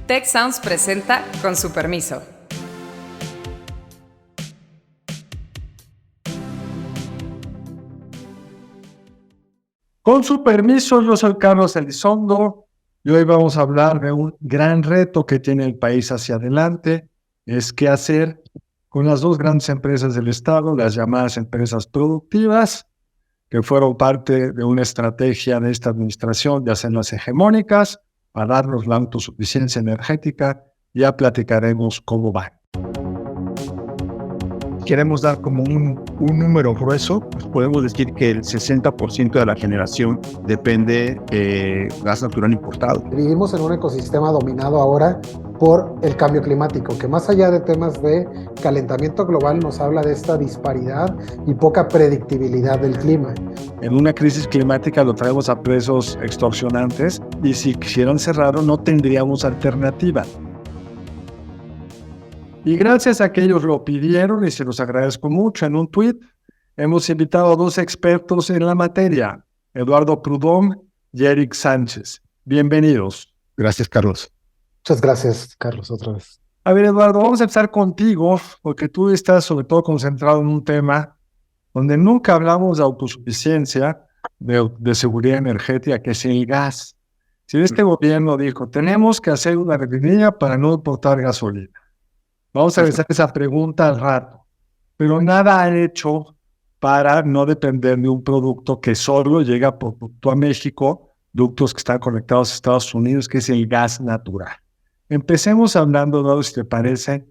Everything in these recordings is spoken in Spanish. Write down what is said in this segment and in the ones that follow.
Tech Sounds presenta Con su permiso. Con su permiso, yo soy Carlos Elizondo y hoy vamos a hablar de un gran reto que tiene el país hacia adelante, es qué hacer con las dos grandes empresas del Estado, las llamadas empresas productivas, que fueron parte de una estrategia de esta administración de hacerlas hegemónicas para darnos la autosuficiencia energética. Ya platicaremos cómo va. Queremos dar como un número grueso, pues podemos decir que el 60% de la generación depende de gas natural importado. Vivimos en un ecosistema dominado ahora por el cambio climático, que más allá de temas de calentamiento global nos habla de esta disparidad y poca predictibilidad del clima. En una crisis climática lo traemos a precios extorsionantes y si quisieran cerrarlo no tendríamos alternativa. Y gracias a que ellos lo pidieron y se los agradezco mucho, en un tuit hemos invitado a dos expertos en la materia, Eduardo Prudhomme y Eric Sánchez. Bienvenidos. Gracias, Carlos. Muchas gracias, Carlos, otra vez. A ver, Eduardo, vamos a empezar contigo, porque tú estás sobre todo concentrado en un tema donde nunca hablamos de autosuficiencia, de seguridad energética, que es el gas. Si este gobierno dijo, tenemos que hacer una refinería para no importar gasolina. Vamos a realizar esa pregunta al rato, pero nada han hecho para no depender de un producto que solo llega por ducto a México, ductos que están conectados a Estados Unidos, que es el gas natural. Empecemos hablando, Eduardo, si te parece,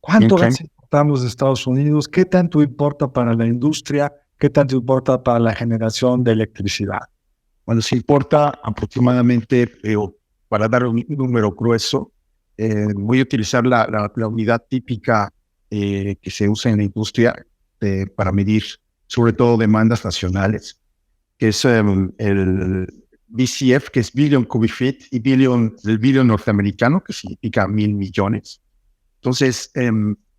¿cuánto gas importamos de Estados Unidos? ¿Qué tanto importa para la industria? ¿Qué tanto importa para la generación de electricidad? Bueno, se importa aproximadamente, para dar un número grueso, voy a utilizar la unidad típica que se usa en la industria para medir sobre todo demandas nacionales, que es el BCF, que es Billion Cubic Feet, y el billion norteamericano, que significa 1,000 millones. Entonces,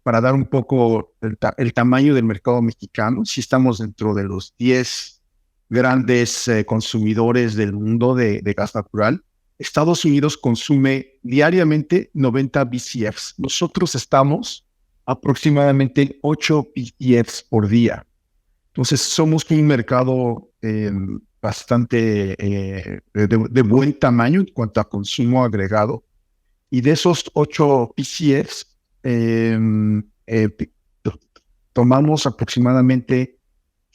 para dar un poco el tamaño del mercado mexicano, si estamos dentro de los 10 grandes consumidores del mundo de gas natural. Estados Unidos consume diariamente 90 BCFs. Nosotros estamos aproximadamente 8 BCFs por día. Entonces, somos un mercado bastante de buen tamaño en cuanto a consumo agregado. Y de esos 8 BCFs, tomamos aproximadamente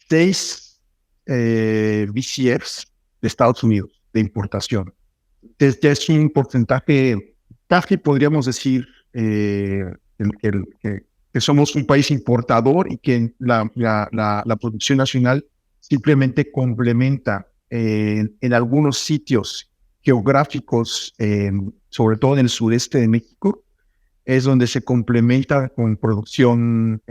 6 BCFs de Estados Unidos de importación. Ya es un porcentaje, casi podríamos decir que somos un país importador y que la producción nacional simplemente complementa en algunos sitios geográficos, sobre todo en el sureste de México, es donde se complementa con producción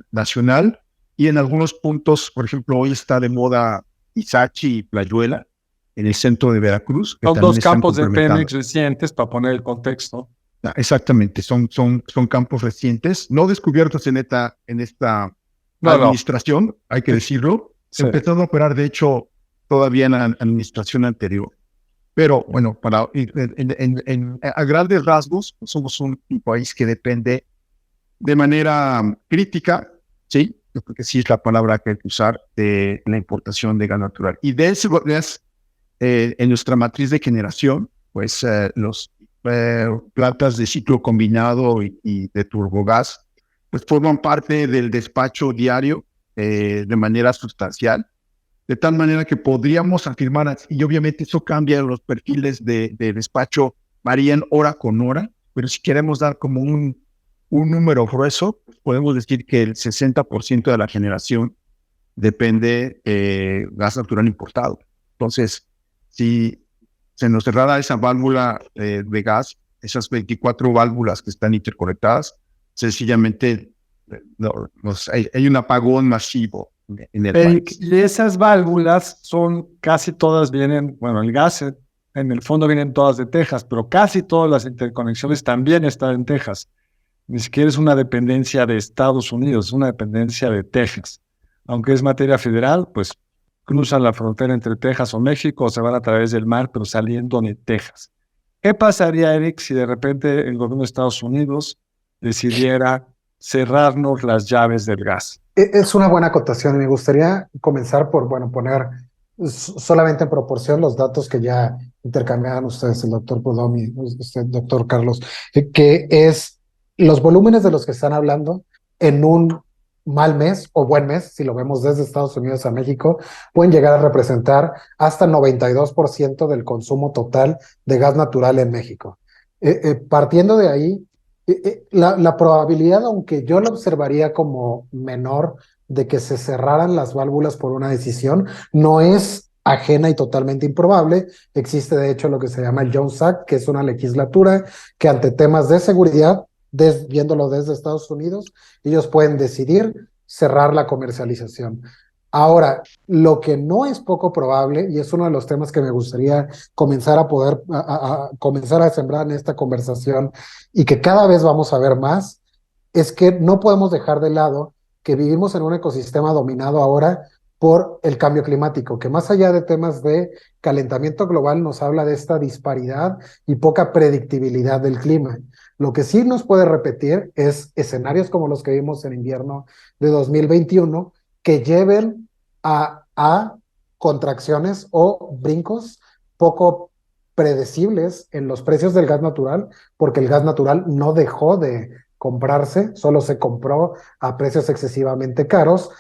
nacional, y en algunos puntos, por ejemplo, hoy está de moda Ixachi y Playuela, en el centro de Veracruz. Son dos campos de Pemex recientes, para poner el contexto. Exactamente, son campos recientes, no descubiertos en esta administración, hay que decirlo. Sí. Empezaron a operar, de hecho, todavía en la administración anterior. Pero bueno, a grandes rasgos, somos un país que depende de manera crítica, ¿sí? Yo creo que sí es la palabra que hay que usar, de la importación de gas natural. Y de ese gas, en nuestra matriz de generación, pues los plantas de ciclo combinado y de turbogás, pues forman parte del despacho diario de manera sustancial, de tal manera que podríamos afirmar, y obviamente eso cambia, los perfiles de despacho varían hora con hora, pero si queremos dar como un número grueso, pues podemos decir que el 60% de la generación depende de gas natural importado. Entonces, si se nos cerrara esa válvula de gas, esas 24 válvulas que están interconectadas, sencillamente hay un apagón masivo en el país. Y esas válvulas son casi todas vienen, bueno, el gas en el fondo vienen todas de Texas, pero casi todas las interconexiones también están en Texas. Ni siquiera es una dependencia de Estados Unidos, es una dependencia de Texas. Aunque es materia federal, pues cruzan la frontera entre Texas o México, o se van a través del mar, pero saliendo de Texas. ¿Qué pasaría, Eric, si de repente el gobierno de Estados Unidos decidiera cerrarnos las llaves del gas? Es una buena acotación y me gustaría comenzar por, bueno, poner solamente en proporción los datos que ya intercambiaban ustedes, el doctor Prudhomme y usted, doctor Carlos, que es los volúmenes de los que están hablando en un mal mes o buen mes, si lo vemos desde Estados Unidos a México, pueden llegar a representar hasta el 92% del consumo total de gas natural en México. Partiendo de ahí, la probabilidad, aunque yo la observaría como menor, de que se cerraran las válvulas por una decisión, no es ajena y totalmente improbable. Existe, de hecho, lo que se llama el Jones Act, que es una legislatura que ante temas de seguridad, viéndolo desde Estados Unidos, ellos pueden decidir cerrar la comercialización. Ahora, lo que no es poco probable, y es uno de los temas que me gustaría comenzar a poder, comenzar a sembrar en esta conversación, y que cada vez vamos a ver más, es que no podemos dejar de lado que vivimos en un ecosistema dominado ahora por el cambio climático, que más allá de temas de calentamiento global nos habla de esta disparidad y poca predictibilidad del clima. Lo que sí nos puede repetir es escenarios como los que vimos en invierno de 2021, que lleven a contracciones o brincos poco predecibles en los precios del gas natural, porque el gas natural no dejó de comprarse, solo se compró a precios excesivamente caros.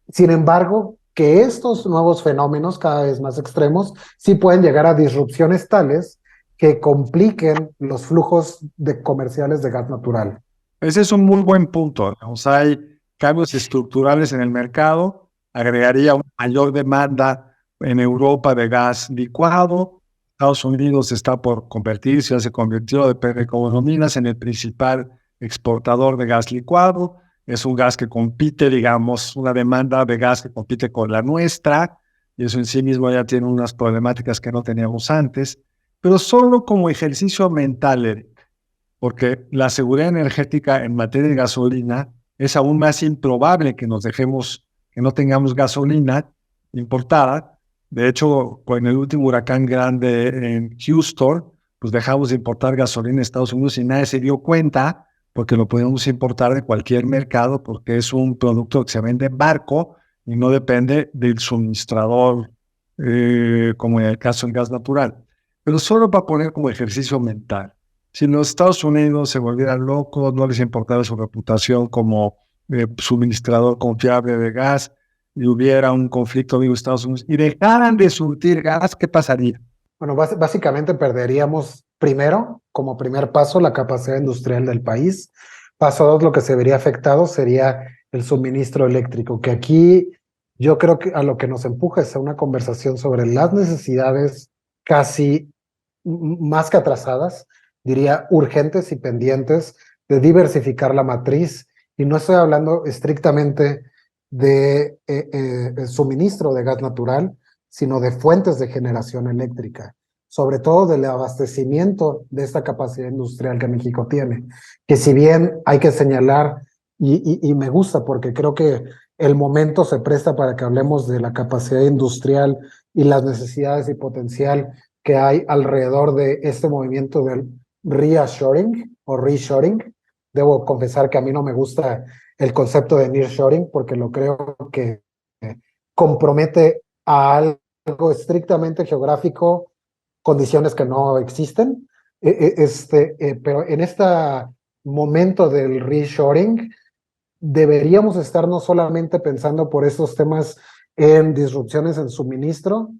Sin embargo, que estos nuevos fenómenos cada vez más extremos sí pueden llegar a disrupciones tales que compliquen los flujos comerciales de gas natural. Ese es un muy buen punto. O sea, hay cambios estructurales en el mercado, agregaría una mayor demanda en Europa de gas licuado. Estados Unidos está por convertirse, ya se convirtió, depende de cómo lo miras, en el principal exportador de gas licuado. Es un gas que compite, digamos, una demanda de gas que compite con la nuestra, y eso en sí mismo ya tiene unas problemáticas que no teníamos antes, pero solo como ejercicio mental, Eric, porque la seguridad energética en materia de gasolina es aún más improbable que que no tengamos gasolina importada. De hecho, con el último huracán grande en Houston, pues dejamos de importar gasolina en Estados Unidos y nadie se dio cuenta, porque lo podemos importar de cualquier mercado, porque es un producto que se vende en barco y no depende del suministrador, como en el caso del gas natural. Pero solo para poner como ejercicio mental. Si los Estados Unidos se volvieran locos, no les importara su reputación como suministrador confiable de gas, y hubiera un conflicto con Estados Unidos y dejaran de surtir gas, ¿qué pasaría? Bueno, básicamente perderíamos primero, como primer paso, la capacidad industrial del país. Paso dos, lo que se vería afectado sería el suministro eléctrico, que aquí yo creo que a lo que nos empuja es a una conversación sobre las necesidades casi más que atrasadas, diría urgentes y pendientes de diversificar la matriz. Y no estoy hablando estrictamente de suministro de gas natural, sino de fuentes de generación eléctrica, sobre todo del abastecimiento de esta capacidad industrial que México tiene, que si bien hay que señalar, y me gusta porque creo que el momento se presta para que hablemos de la capacidad industrial y las necesidades y potencial que hay alrededor de este movimiento del reshoring o reshoring. Debo confesar que a mí no me gusta el concepto de nearshoring porque lo creo que compromete a algo estrictamente geográfico, condiciones que no existen. Pero en este momento del reshoring deberíamos estar no solamente pensando por estos temas en disrupciones en suministro,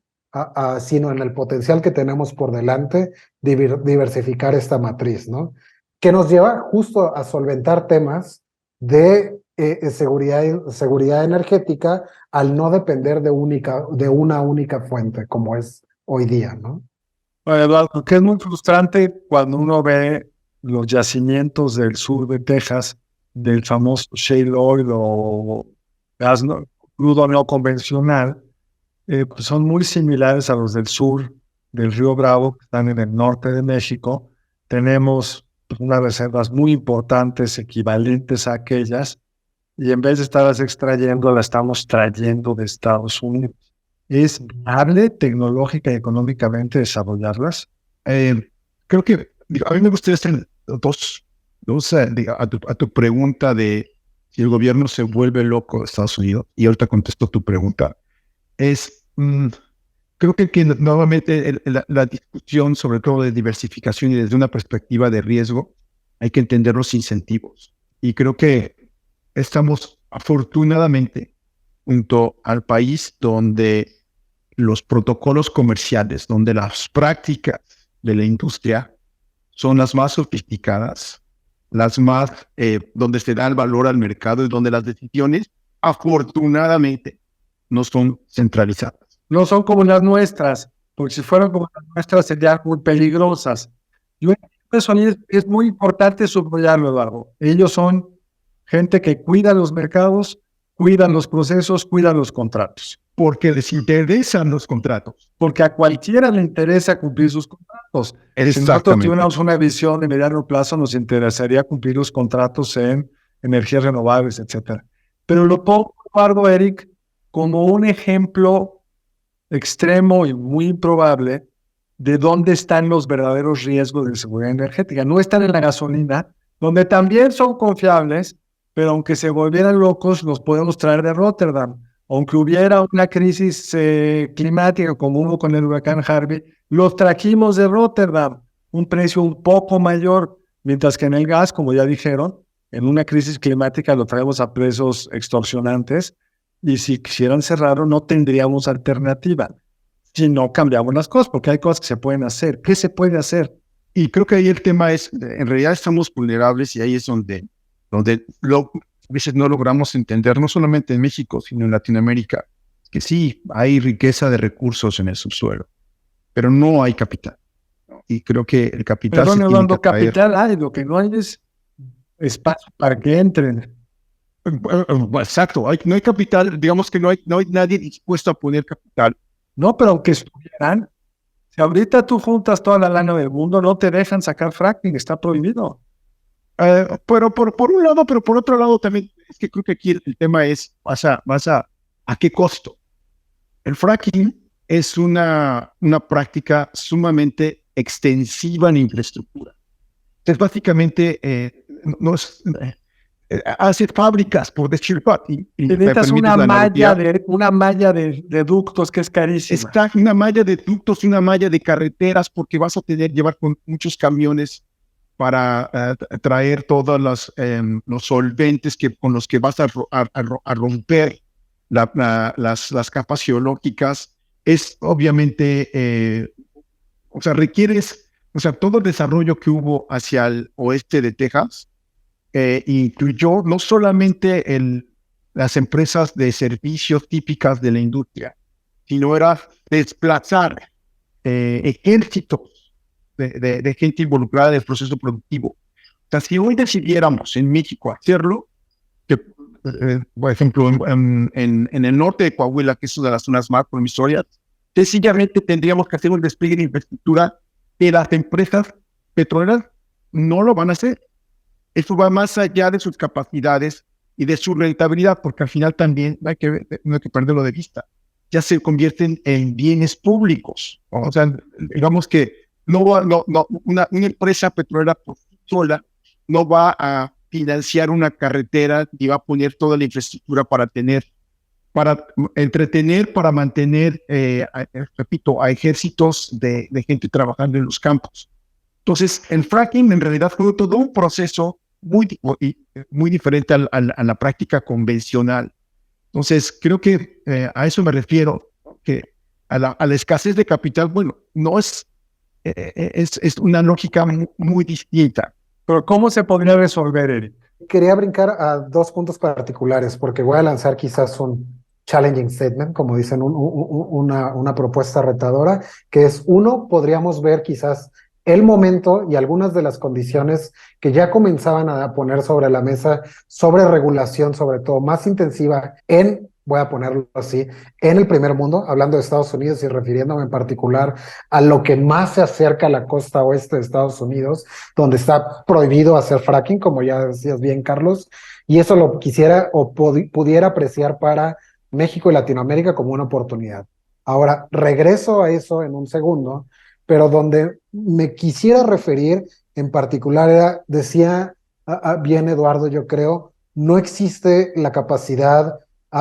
sino en el potencial que tenemos por delante de diversificar esta matriz, ¿no? Que nos lleva justo a solventar temas de seguridad energética al no depender de una única fuente, como es hoy día, ¿no? Bueno, Eduardo, que es muy frustrante cuando uno ve los yacimientos del sur de Texas, del famoso shale oil o gas crudo no convencional, pues son muy similares a los del sur del Río Bravo, que están en el norte de México. Tenemos unas reservas muy importantes, equivalentes a aquellas, y en vez de estarlas extrayendo, las estamos trayendo de Estados Unidos. ¿Es viable tecnológica y económicamente desarrollarlas? creo que a mí me gustaría hacer a tu pregunta de si el gobierno se vuelve loco de Estados Unidos, y ahorita contesto tu pregunta, es, creo que nuevamente la discusión, sobre todo de diversificación y desde una perspectiva de riesgo, hay que entender los incentivos. Y creo que estamos afortunadamente junto al país donde los protocolos comerciales, donde las prácticas de la industria son las más sofisticadas, las más, donde se da el valor al mercado y donde las decisiones, afortunadamente, no son centralizadas. No son como las nuestras, porque si fueran como las nuestras serían muy peligrosas. Yo eso es muy importante subrayarlo, Eduardo. Ellos son gente que cuida los mercados, cuidan los procesos, cuidan los contratos. Porque les interesan los contratos. Porque a cualquiera le interesa cumplir sus contratos. Si nosotros tuviéramos una visión de mediano plazo, nos interesaría cumplir los contratos en energías renovables, etcétera. Pero lo pongo, Eduardo, Eric, como un ejemplo extremo y muy improbable de dónde están los verdaderos riesgos de seguridad energética. No están en la gasolina, donde también son confiables, pero aunque se volvieran locos, los podemos traer de Rotterdam. Aunque hubiera una crisis climática como hubo con el huracán Harvey, los trajimos de Rotterdam, un precio un poco mayor, mientras que en el gas, como ya dijeron, en una crisis climática lo traemos a precios extorsionantes, y si quisieran cerrarlo no tendríamos alternativa si no cambiamos las cosas, porque hay cosas que se pueden hacer. ¿Qué se puede hacer? Y creo que ahí el tema es, en realidad estamos vulnerables y ahí es donde a veces no logramos entender, no solamente en México, sino en Latinoamérica, que sí, hay riqueza de recursos en el subsuelo, pero no hay capital, ¿no? Y creo que el capital Pero se no tiene que capital hay, lo que no hay es espacio para que entren. Exacto, no hay capital, digamos que no hay nadie dispuesto a poner capital. No, pero aunque estuvieran, si ahorita tú juntas toda la lana del mundo, no te dejan sacar fracking, está prohibido. Pero por un lado, pero por otro lado también, es que creo que aquí el tema es, ¿a qué costo? El fracking es una práctica sumamente extensiva en infraestructura. Entonces, básicamente, hace fábricas, por decirlo así. Necesitas una malla de ductos que es carísima. Está una malla de ductos y una malla de carreteras, porque vas a llevar con muchos camiones para traer todos los solventes con los que vas a romper las capas geológicas. Es obviamente, requieres, todo el desarrollo que hubo hacia el oeste de Texas incluyó no solamente las empresas de servicios típicas de la industria, sino era desplazar ejércitos de gente involucrada en el proceso productivo. O sea, si hoy decidiéramos en México hacerlo, que, por ejemplo, en el norte de Coahuila, que es una de las zonas más promisorias, sencillamente tendríamos que hacer un despliegue de infraestructura que las empresas petroleras no lo van a hacer. Eso va más allá de sus capacidades y de su rentabilidad, porque al final también no hay que perderlo de vista. Ya se convierten en bienes públicos. O sea, digamos que una empresa petrolera por sí sola no va a financiar una carretera y va a poner toda la infraestructura para entretener, para mantener, repito, a ejércitos de gente trabajando en los campos. Entonces, el fracking en realidad fue todo un proceso muy diferente a la práctica convencional. Entonces, creo que a eso me refiero, que a la escasez de capital, bueno, no es una lógica muy distinta. Pero ¿cómo se podría resolver, Eric? Quería brincar a dos puntos particulares, porque voy a lanzar quizás un challenging statement, como dicen, una propuesta retadora, que es, uno, podríamos ver quizás el momento y algunas de las condiciones que ya comenzaban a poner sobre la mesa, sobre regulación, sobre todo más intensiva voy a ponerlo así, en el primer mundo, hablando de Estados Unidos y refiriéndome en particular a lo que más se acerca a la costa oeste de Estados Unidos, donde está prohibido hacer fracking, como ya decías bien, Carlos, y eso lo quisiera o pudiera apreciar para México y Latinoamérica como una oportunidad. Ahora, regreso a eso en un segundo, pero donde me quisiera referir en particular era, decía bien Eduardo, yo creo, no existe la capacidad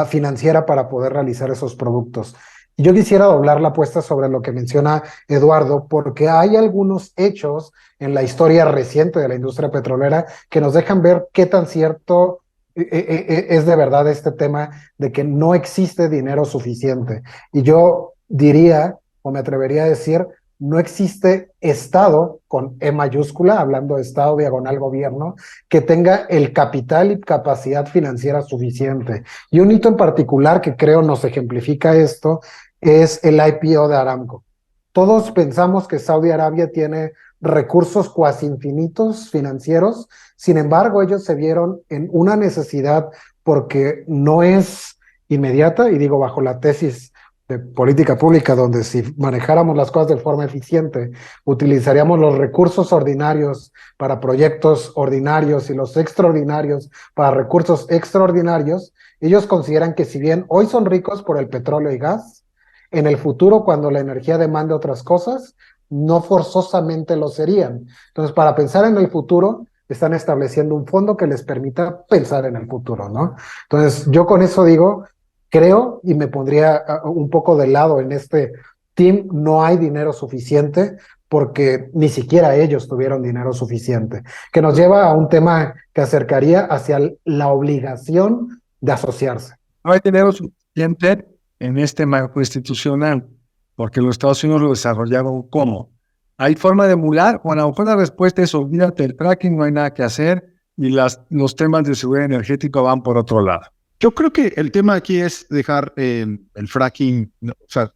financiera para poder realizar esos productos. Y yo quisiera doblar la apuesta sobre lo que menciona Eduardo, porque hay algunos hechos en la historia reciente de la industria petrolera que nos dejan ver qué tan cierto es de verdad este tema de que no existe dinero suficiente. Y yo diría, o me atrevería a decir, no existe Estado, con E mayúscula, hablando de Estado diagonal gobierno, que tenga el capital y capacidad financiera suficiente. Y un hito en particular que creo nos ejemplifica esto es el IPO de Aramco. Todos pensamos que Saudi Arabia tiene recursos cuasi infinitos financieros, sin embargo, ellos se vieron en una necesidad porque no es inmediata, y digo bajo la tesis de política pública, donde si manejáramos las cosas de forma eficiente, utilizaríamos los recursos ordinarios para proyectos ordinarios y los extraordinarios para recursos extraordinarios. Ellos consideran que si bien hoy son ricos por el petróleo y gas, en el futuro, cuando la energía demande otras cosas, no forzosamente lo serían. Entonces, para pensar en el futuro, están estableciendo un fondo que les permita pensar en el futuro, ¿no? Entonces, yo con eso digo, creo, y me pondría un poco de lado en este team, no hay dinero suficiente porque ni siquiera ellos tuvieron dinero suficiente, que nos lleva a un tema que acercaría hacia la obligación de asociarse. No hay dinero suficiente en este marco institucional, porque los Estados Unidos lo desarrollaron ¿cómo? ¿Hay forma de emular? O a lo mejor la respuesta es olvídate del fracking, no hay nada que hacer, y los temas de seguridad energética van por otro lado. Yo creo que el tema aquí es dejar el fracking, o sea,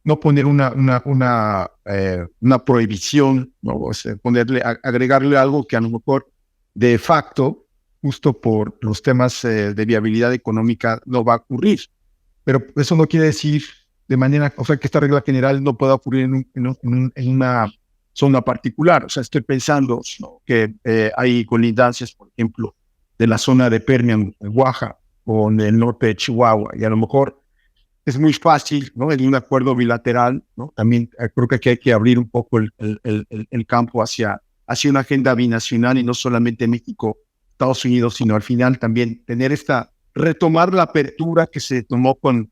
no poner una prohibición, ¿no? O sea, agregarle algo que a lo mejor de facto, justo por los temas de viabilidad económica, no va a ocurrir. Pero eso no quiere decir de manera, o sea, que esta regla general no pueda ocurrir en una zona particular. O sea, estoy pensando, ¿no?, que hay colindancias, por ejemplo, de la zona de Permian, Oaxaca, con el norte de Chihuahua, y a lo mejor es muy fácil, ¿no?, en un acuerdo bilateral, ¿no? También creo que aquí hay que abrir un poco el campo hacia una agenda binacional y no solamente México, Estados Unidos, sino al final también retomar la apertura que se tomó con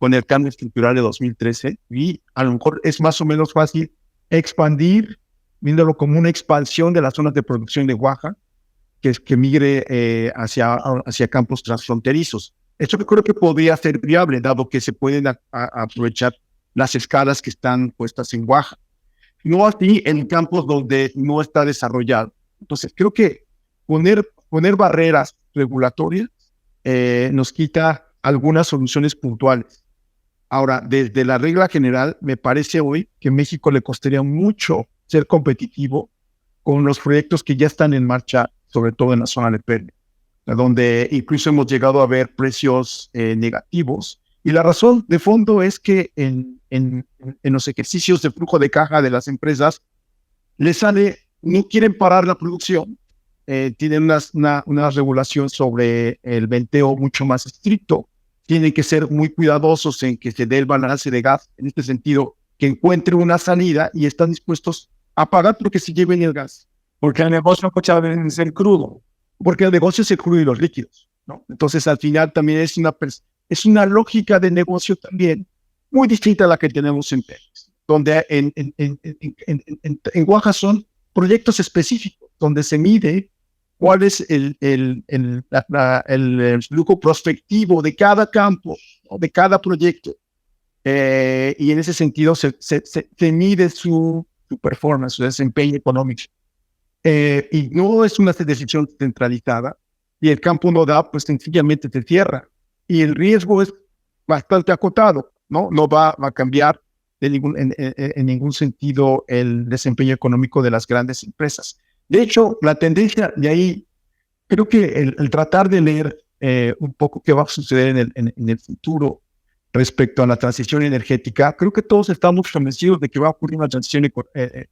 el cambio estructural de 2013, y a lo mejor es más o menos fácil expandir, viéndolo como una expansión de las zonas de producción de Oaxaca, que migre hacia campos transfronterizos. Esto yo creo que podría ser viable, dado que se pueden aprovechar las escalas que están puestas en Oaxaca. No así en campos donde no está desarrollado. Entonces, creo que poner barreras regulatorias nos quita algunas soluciones puntuales. Ahora, desde la regla general, me parece hoy que a México le costaría mucho ser competitivo con los proyectos que ya están en marcha, sobre todo en la zona de Permian, donde incluso hemos llegado a ver precios negativos. Y la razón de fondo es que en los ejercicios de flujo de caja de las empresas les sale, no quieren parar la producción, tienen una regulación sobre el venteo mucho más estricto, tienen que ser muy cuidadosos en que se dé el balance de gas, en este sentido, que encuentren una salida y están dispuestos a pagar porque se lleven el gas. Porque el negocio muchas veces es el crudo. Porque el negocio es el crudo y los líquidos, ¿no? Entonces, al final también es una lógica de negocio también muy distinta a la que tenemos en Pemex, donde en Oaxaca son proyectos específicos, donde se mide cuál es el flujo prospectivo de cada campo, ¿no?, de cada proyecto. Y en ese sentido se mide su performance, su desempeño económico. Y no es una decisión centralizada, y el campo no da, pues sencillamente se cierra. Y el riesgo es bastante acotado, ¿no? No va a cambiar en ningún sentido el desempeño económico de las grandes empresas. De hecho, la tendencia de ahí, creo que el tratar de leer un poco qué va a suceder en el futuro respecto a la transición energética, creo que todos estamos convencidos de que va a ocurrir una transición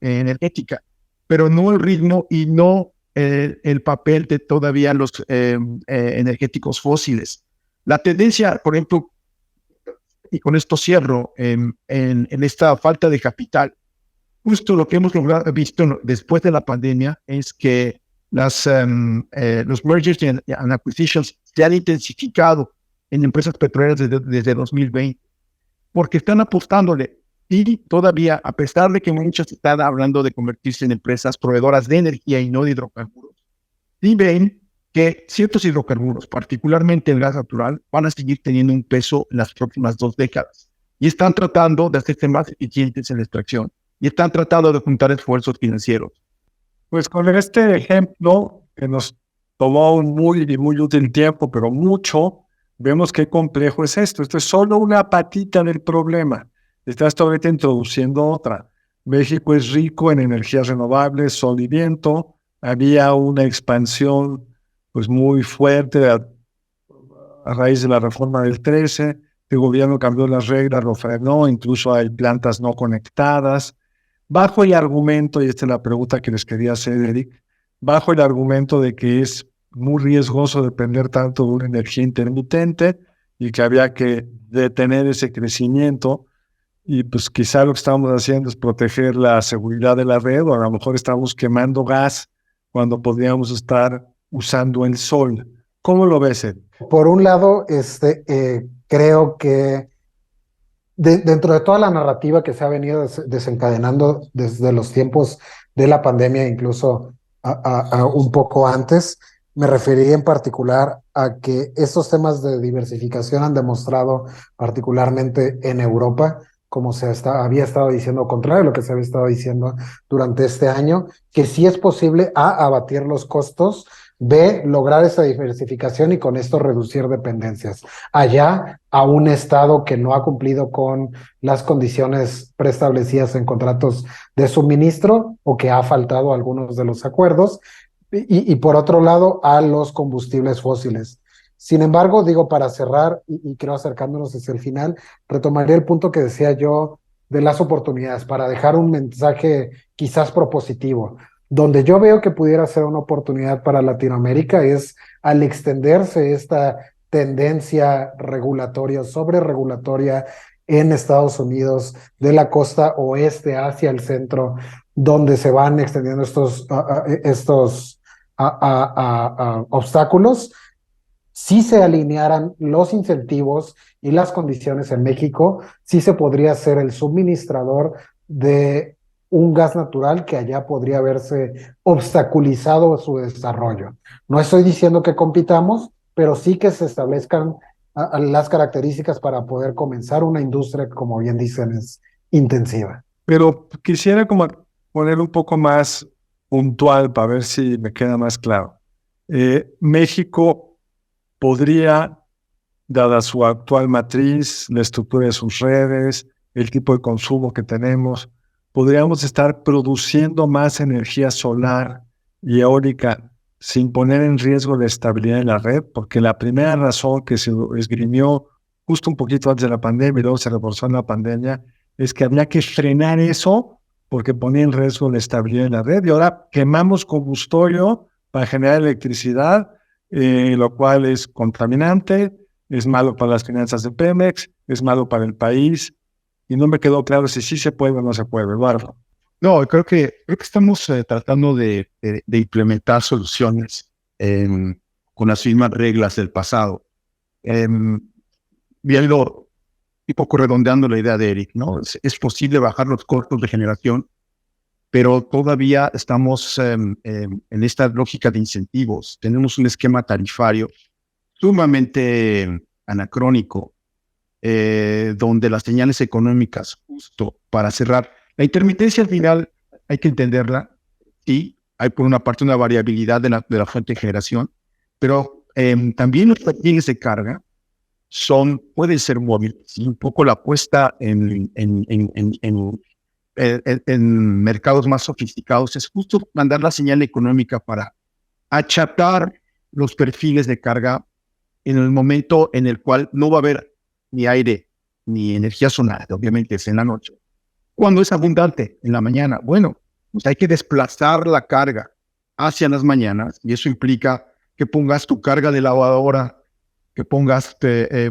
energética, pero no el ritmo y no el papel de todavía los energéticos fósiles. La tendencia, por ejemplo, y con esto cierro, en esta falta de capital justo lo que hemos visto después de la pandemia es que los mergers and acquisitions se han intensificado en empresas petroleras desde 2020, porque están apostándole. Y todavía, a pesar de que muchos están hablando de convertirse en empresas proveedoras de energía y no de hidrocarburos, sí ven que ciertos hidrocarburos, particularmente el gas natural, van a seguir teniendo un peso en las próximas 2 décadas. Y están tratando de hacerse más eficientes en la extracción. Y están tratando de juntar esfuerzos financieros. Pues con este ejemplo, que nos tomó un muy útil tiempo, pero mucho, vemos qué complejo es esto. Esto es solo una patita del problema. Estás ahorita introduciendo otra. México es rico en energías renovables, sol y viento. Había una expansión pues muy fuerte a raíz de la reforma del 13. El gobierno cambió las reglas, lo frenó, incluso hay plantas no conectadas. Bajo el argumento, y esta es la pregunta que les quería hacer, Eric, bajo el argumento de que es muy riesgoso depender tanto de una energía intermitente y que había que detener ese crecimiento, y pues quizá lo que estamos haciendo es proteger la seguridad de la red, o a lo mejor estamos quemando gas cuando podríamos estar usando el sol. ¿Cómo lo ves, Eric? Por un lado, creo que dentro de toda la narrativa que se ha venido desencadenando desde los tiempos de la pandemia, incluso a un poco antes, me referiría en particular a que estos temas de diversificación han demostrado, particularmente en Europa, como había estado diciendo, contrario a lo que se había estado diciendo durante este año, que sí es posible, A, abatir los costos, B, lograr esa diversificación y con esto reducir dependencias. Allá, a un Estado que no ha cumplido con las condiciones preestablecidas en contratos de suministro o que ha faltado algunos de los acuerdos, y por otro lado, a los combustibles fósiles. Sin embargo, digo, para cerrar, y creo acercándonos hacia el final, retomaría el punto que decía yo de las oportunidades, para dejar un mensaje quizás propositivo. Donde yo veo que pudiera ser una oportunidad para Latinoamérica es al extenderse esta tendencia regulatoria, sobreregulatoria en Estados Unidos, de la costa oeste hacia el centro, donde se van extendiendo estos obstáculos. Si se alinearan los incentivos y las condiciones en México, sí se podría ser el suministrador de un gas natural que allá podría verse obstaculizado su desarrollo. No estoy diciendo que compitamos, pero sí que se establezcan las características para poder comenzar una industria que, como bien dicen, es intensiva. Pero quisiera como poner un poco más puntual para ver si me queda más claro. México podría, dada su actual matriz, la estructura de sus redes, el tipo de consumo que tenemos, podríamos estar produciendo más energía solar y eólica sin poner en riesgo la estabilidad de la red, porque la primera razón que se esgrimió justo un poquito antes de la pandemia y luego se reforzó en la pandemia es que había que frenar eso porque ponía en riesgo la estabilidad de la red, y ahora quemamos combustorio para generar electricidad, lo cual es contaminante, es malo para las finanzas de Pemex, es malo para el país, y no me quedó claro si sí se puede o no se puede, Eduardo. No, creo que estamos tratando de implementar soluciones con las mismas reglas del pasado. Viendo, un poco redondeando la idea de Eric, ¿no? Es posible bajar los costos de generación, pero todavía estamos en esta lógica de incentivos. Tenemos un esquema tarifario sumamente anacrónico, donde las señales económicas, justo para cerrar, la intermitencia al final hay que entenderla. Sí, hay por una parte una variabilidad de la fuente de generación, pero también los perfiles de carga pueden ser móviles. Un poco la apuesta en mercados más sofisticados es justo mandar la señal económica para achatar los perfiles de carga en el momento en el cual no va a haber ni aire ni energía solar, obviamente es en la noche. Cuando es abundante en la mañana, bueno, pues hay que desplazar la carga hacia las mañanas, y eso implica que pongas tu carga de lavadora, que pongas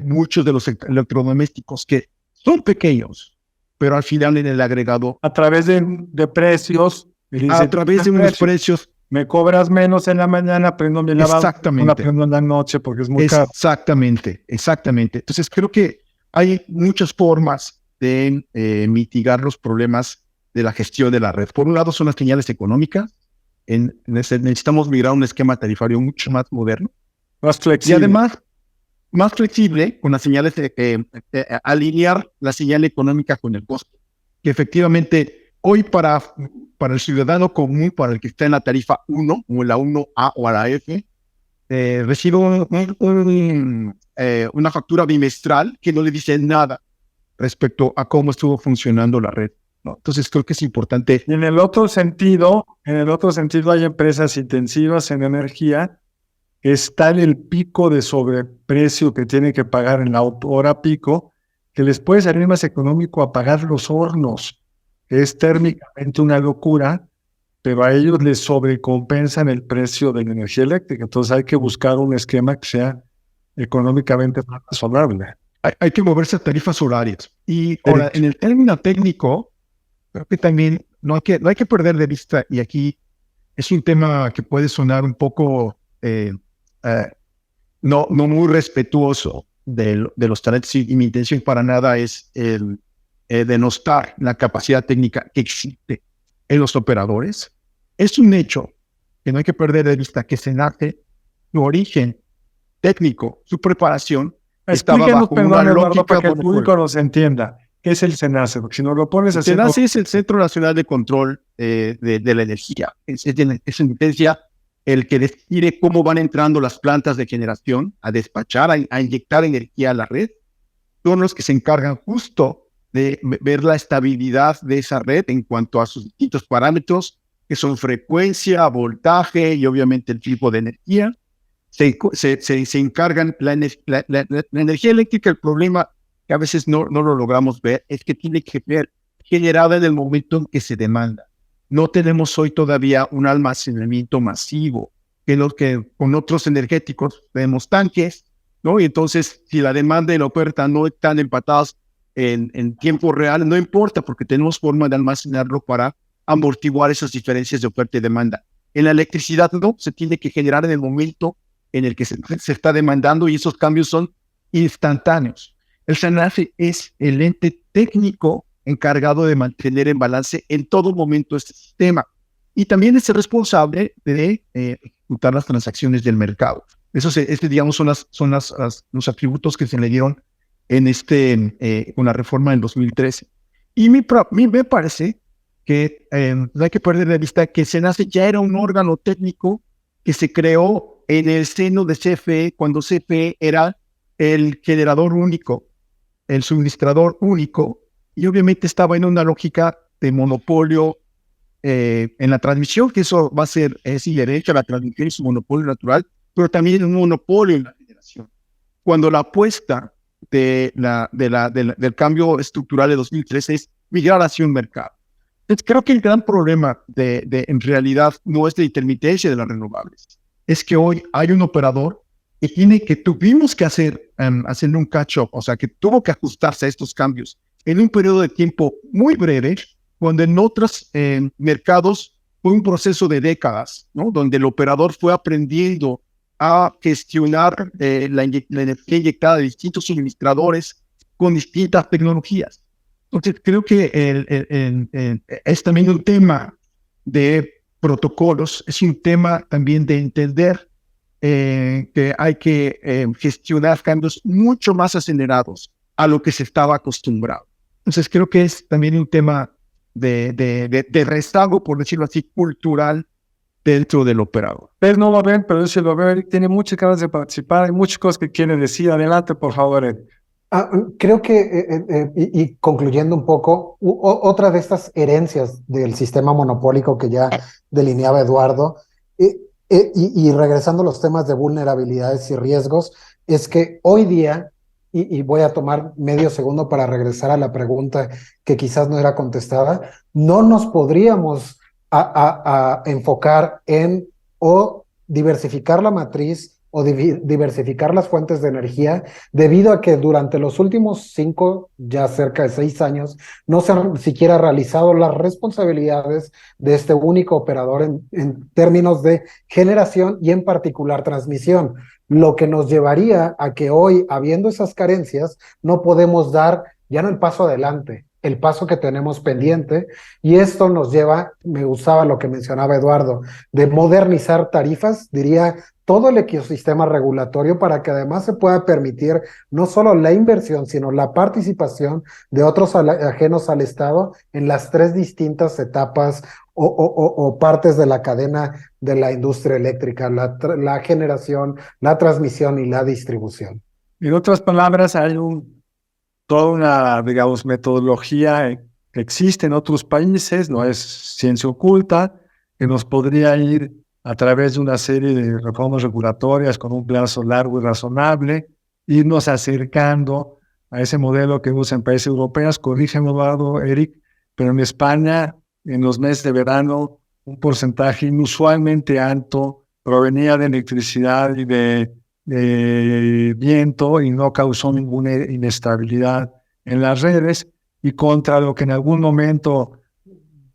muchos de los electrodomésticos que son pequeños, pero al final en el agregado, A través de precios. Y dice, a través de unos precios. Me cobras menos en la mañana, prendo mi lavado, Exactamente. la prendo en la noche porque es muy caro. Exactamente. Entonces creo que hay muchas formas de mitigar los problemas de la gestión de la red. Por un lado son las señales económicas. Necesitamos migrar a un esquema tarifario mucho más moderno. Más Y flexible. además, más flexible con las señales, alinear la señal económica con el costo. Que efectivamente hoy para el ciudadano común, para el que está en la tarifa 1, o la 1A o a la F, recibe una factura bimestral que no le dice nada respecto a cómo estuvo funcionando la red, ¿no? Entonces creo que es importante. Y en el otro sentido hay empresas intensivas en energía que está en el pico de sobreprecio que tienen que pagar en la hora pico, que les puede salir más económico apagar los hornos, que es térmicamente una locura, pero a ellos les sobrecompensan el precio de la energía eléctrica. Entonces hay que buscar un esquema que sea económicamente más razonable. Hay que moverse a tarifas horarias. Y ahora, en el término técnico, creo que también no hay que perder de vista, y aquí es un tema que puede sonar un poco no muy respetuoso de los talentos, y mi intención para nada es denostar la capacidad técnica que existe en los operadores. Es un hecho que no hay que perder de vista que SENACE, su origen técnico, su preparación, estaba bajo una lógica para que el público nos entienda. ¿Qué es el SENACE? Porque si no lo pones así... SENACE es el Centro Nacional de Control de la Energía. Es en esencia el que decide cómo van entrando las plantas de generación a despachar, a inyectar energía a la red. Son los que se encargan justo de ver la estabilidad de esa red en cuanto a sus distintos parámetros, que son frecuencia, voltaje y obviamente el tipo de energía. Se encargan la energía eléctrica. El problema que a veces no lo logramos ver es que tiene que ser generada en el momento en que se demanda. No tenemos hoy todavía un almacenamiento masivo, que con otros energéticos tenemos tanques, ¿no? Y entonces, si la demanda y la oferta no están empatadas en tiempo real, no importa, porque tenemos forma de almacenarlo para amortiguar esas diferencias de oferta y demanda. En la electricidad no, se tiene que generar en el momento en el que se está demandando, y esos cambios son instantáneos. El SENACE es el ente técnico encargado de mantener en balance en todo momento este sistema, y también es el responsable de ejecutar las transacciones del mercado. Esos, digamos, son los atributos que se le dieron con la reforma del 2013. Y me parece que no hay que perder de vista que SENACE ya era un órgano técnico que se creó en el seno de CFE, cuando CFE era el generador único, el suministrador único, y obviamente estaba en una lógica de monopolio en la transmisión, que eso va a ser inherente a la transmisión y su monopolio natural, pero también un monopolio en la generación. Cuando la apuesta del cambio estructural de 2013 es migrar hacia un mercado. Entonces, creo que el gran problema en realidad no es la intermitencia de las renovables, es que hoy hay un operador que tuvimos que hacerle un catch-up, o sea, que tuvo que ajustarse a estos cambios en un periodo de tiempo muy breve, cuando en otros mercados fue un proceso de décadas, ¿no? Donde el operador fue aprendiendo a gestionar la energía inyectada de distintos suministradores con distintas tecnologías. Entonces, creo que es también un tema de protocolos, es un tema también de entender que hay que gestionar cambios mucho más acelerados a lo que se estaba acostumbrado. Entonces, creo que es también un tema de rezago, por decirlo así, cultural dentro del operador. Ustedes no lo ven, pero yo sí lo veo. Eric tiene muchas ganas de participar. Hay muchas cosas que quiere decir. Adelante, por favor, Eric. Creo que, y concluyendo un poco, otra de estas herencias del sistema monopólico que ya delineaba Eduardo, y regresando a los temas de vulnerabilidades y riesgos, es que hoy día, y voy a tomar medio segundo para regresar a la pregunta que quizás no era contestada, no nos podríamos a enfocar en o diversificar la matriz o diversificar las fuentes de energía, debido a que durante los últimos 5, ya cerca de 6 años, no se han siquiera realizado las responsabilidades de este único operador en términos de generación y en particular transmisión, lo que nos llevaría a que hoy, habiendo esas carencias, no podemos dar ya no el paso adelante, el paso que tenemos pendiente, y esto nos lleva, me gustaba lo que mencionaba Eduardo, de modernizar tarifas, diría, todo el ecosistema regulatorio para que además se pueda permitir no solo la inversión, sino la participación de otros ajenos al Estado en las 3 distintas etapas o partes de la cadena de la industria eléctrica, la generación, la transmisión y la distribución. En otras palabras, hay toda una, digamos, metodología que existe en otros países, no es ciencia oculta, que nos podría ir a través de una serie de reformas regulatorias con un plazo largo y razonable, irnos acercando a ese modelo que usan países europeos. Corrígeme, Eduardo, Eric, pero en España, en los meses de verano, un porcentaje inusualmente alto provenía de electricidad y de viento, y no causó ninguna inestabilidad en las redes, y contra lo que en algún momento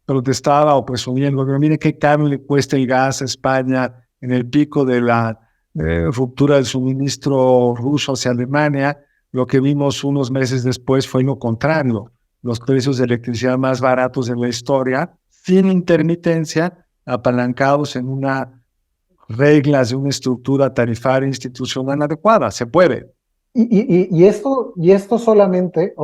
protestaba o presumía el gobierno. Mire qué caro le cuesta el gas a España en el pico de la ruptura del suministro ruso hacia Alemania. Lo que vimos unos meses después fue lo contrario, los precios de electricidad más baratos de la historia, sin intermitencia, apalancados en reglas de una estructura tarifaria institucional adecuada. Se puede. Y esto solamente,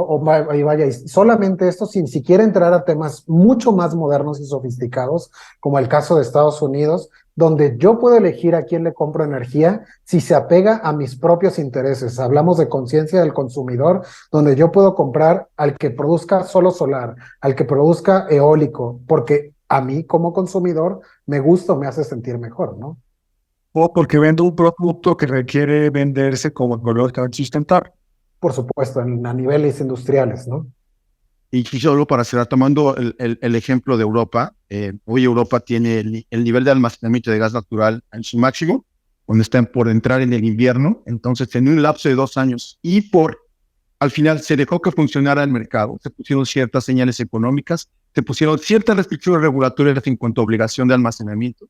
solamente esto sin siquiera entrar a temas mucho más modernos y sofisticados, como el caso de Estados Unidos, donde yo puedo elegir a quién le compro energía si se apega a mis propios intereses. Hablamos de conciencia del consumidor, donde yo puedo comprar al que produzca solo solar, al que produzca eólico, porque a mí como consumidor me gusta o me hace sentir mejor, ¿no? O porque vendo un producto que requiere venderse como ecológicamente sustentable. Por supuesto, a niveles industriales, ¿no? Y solo para cerrar, tomando el ejemplo de Europa, hoy Europa tiene el nivel de almacenamiento de gas natural en su máximo, cuando están por entrar en el invierno. Entonces, en un lapso de 2 años, y al final se dejó que funcionara el mercado, se pusieron ciertas señales económicas, se pusieron ciertas restricciones regulatorias en cuanto a obligación de almacenamiento,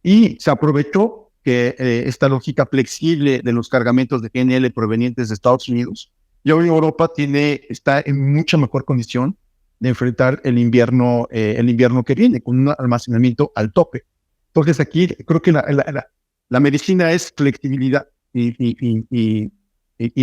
y se aprovechó que esta lógica flexible de los cargamentos de GNL provenientes de Estados Unidos, y hoy Europa está en mucha mejor condición de enfrentar el invierno que viene, con un almacenamiento al tope. Entonces aquí creo que la medicina es flexibilidad y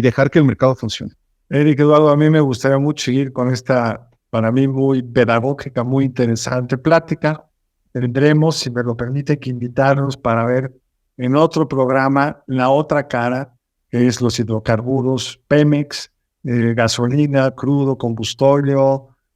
dejar que el mercado funcione. Eric, Eduardo, a mí me gustaría mucho seguir con esta, para mí, muy pedagógica, muy interesante plática. Tendremos, si me lo permite, que invitarnos para ver en otro programa la otra cara, que es los hidrocarburos, Pemex, gasolina, crudo, combustible,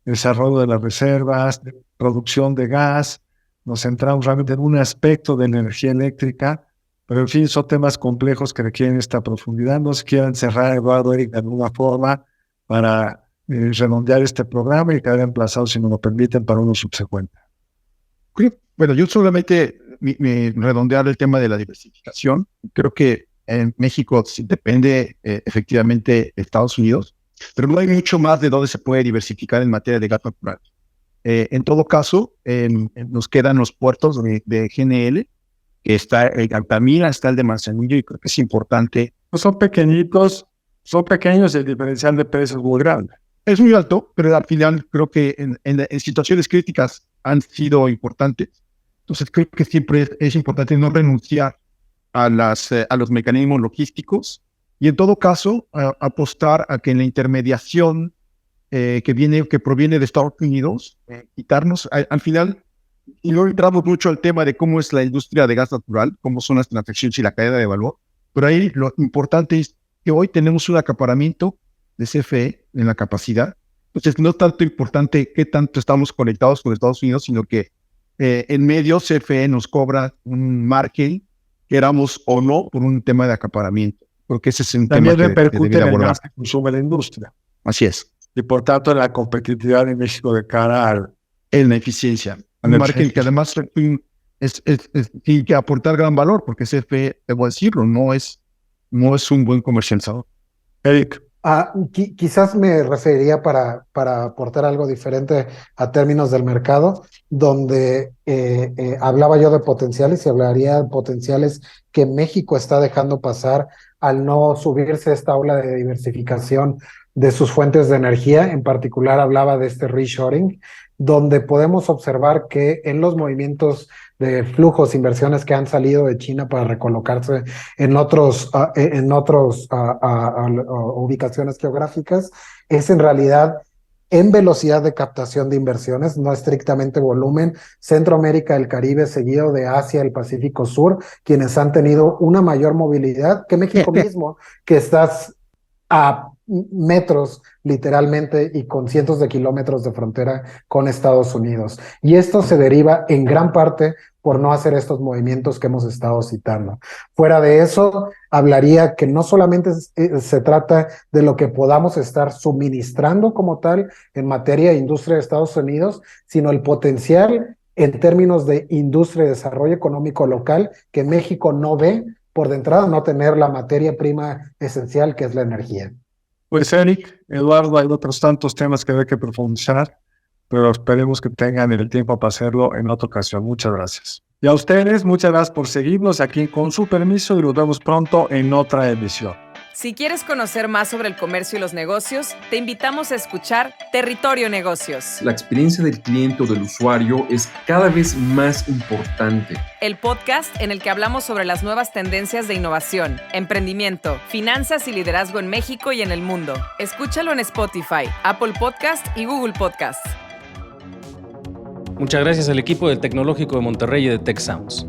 desarrollo de las reservas, producción de gas. Nos centramos realmente en un aspecto de la energía eléctrica, pero en fin, son temas complejos que requieren esta profundidad. No se quieran cerrar, Eduardo, Eric, de alguna forma para redondear este programa y quedar emplazado, si nos lo permiten, para uno subsecuente. Bueno, yo solamente redondear el tema de la diversificación. Creo que en México depende efectivamente de Estados Unidos, pero no hay mucho más de donde se puede diversificar en materia de gas natural. En todo caso, nos quedan los puertos de GNL, que está el Altamira, está el de Manzanillo, y creo que es importante. Son pequeños, el diferencial de precios es muy grande. Es muy alto, pero al final creo que en situaciones críticas han sido importantes. Entonces creo que siempre es importante no renunciar a los mecanismos logísticos, y en todo caso apostar a que en la intermediación que proviene de Estados Unidos, quitarnos al final. Y no entramos mucho al tema de cómo es la industria de gas natural, cómo son las transacciones y la cadena de valor, pero ahí lo importante es que hoy tenemos un acaparamiento de CFE en la capacidad. Entonces no es tanto importante qué tanto estamos conectados con Estados Unidos, sino que en medio CFE nos cobra un margen, queramos o no, por un tema de acaparamiento, porque ese es un También tema repercute que en el gas que consume la industria. Así es. Y por tanto en la competitividad de México de cara en la eficiencia. Un margen que además tiene que aportar gran valor, porque CFE, debo decirlo, no es un buen comercializador. Eric. Quizás me referiría para aportar algo diferente a términos del mercado, donde hablaba yo de potenciales y hablaría de potenciales que México está dejando pasar al no subirse a esta ola de diversificación de sus fuentes de energía. En particular hablaba de este reshoring, donde podemos observar que en los movimientos de flujos, inversiones que han salido de China para recolocarse en otros ubicaciones geográficas, es en realidad en velocidad de captación de inversiones, no estrictamente volumen. Centroamérica, el Caribe, seguido de Asia, el Pacífico Sur, quienes han tenido una mayor movilidad que México mismo, que estás a metros literalmente y con cientos de kilómetros de frontera con Estados Unidos. Y esto se deriva en gran parte por no hacer estos movimientos que hemos estado citando. Fuera de eso, hablaría que no solamente se trata de lo que podamos estar suministrando como tal en materia de industria de Estados Unidos, sino el potencial en términos de industria y desarrollo económico local que México no ve, por de entrada no tener la materia prima esencial que es la energía. Pues Eric, Eduardo, hay otros tantos temas que hay que profundizar, pero esperemos que tengan el tiempo para hacerlo en otra ocasión. Muchas gracias. Y a ustedes, muchas gracias por seguirnos aquí con su permiso y nos vemos pronto en otra emisión. Si quieres conocer más sobre el comercio y los negocios, te invitamos a escuchar Territorio Negocios. La experiencia del cliente o del usuario es cada vez más importante. El podcast en el que hablamos sobre las nuevas tendencias de innovación, emprendimiento, finanzas y liderazgo en México y en el mundo. Escúchalo en Spotify, Apple Podcast y Google Podcast. Muchas gracias al equipo del Tecnológico de Monterrey y de Tech Sounds.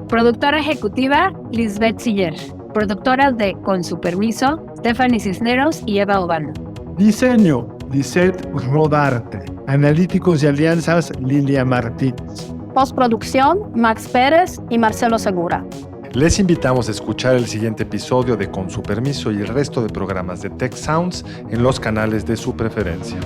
Productora ejecutiva, Lisbeth Siller. Productoras de Con su permiso, Stephanie Cisneros y Eva Obano. Diseño, Lisette Rodarte. Analíticos y alianzas, Lilia Martínez. Postproducción, Max Pérez y Marcelo Segura. Les invitamos a escuchar el siguiente episodio de Con su permiso y el resto de programas de Tech Sounds en los canales de su preferencia.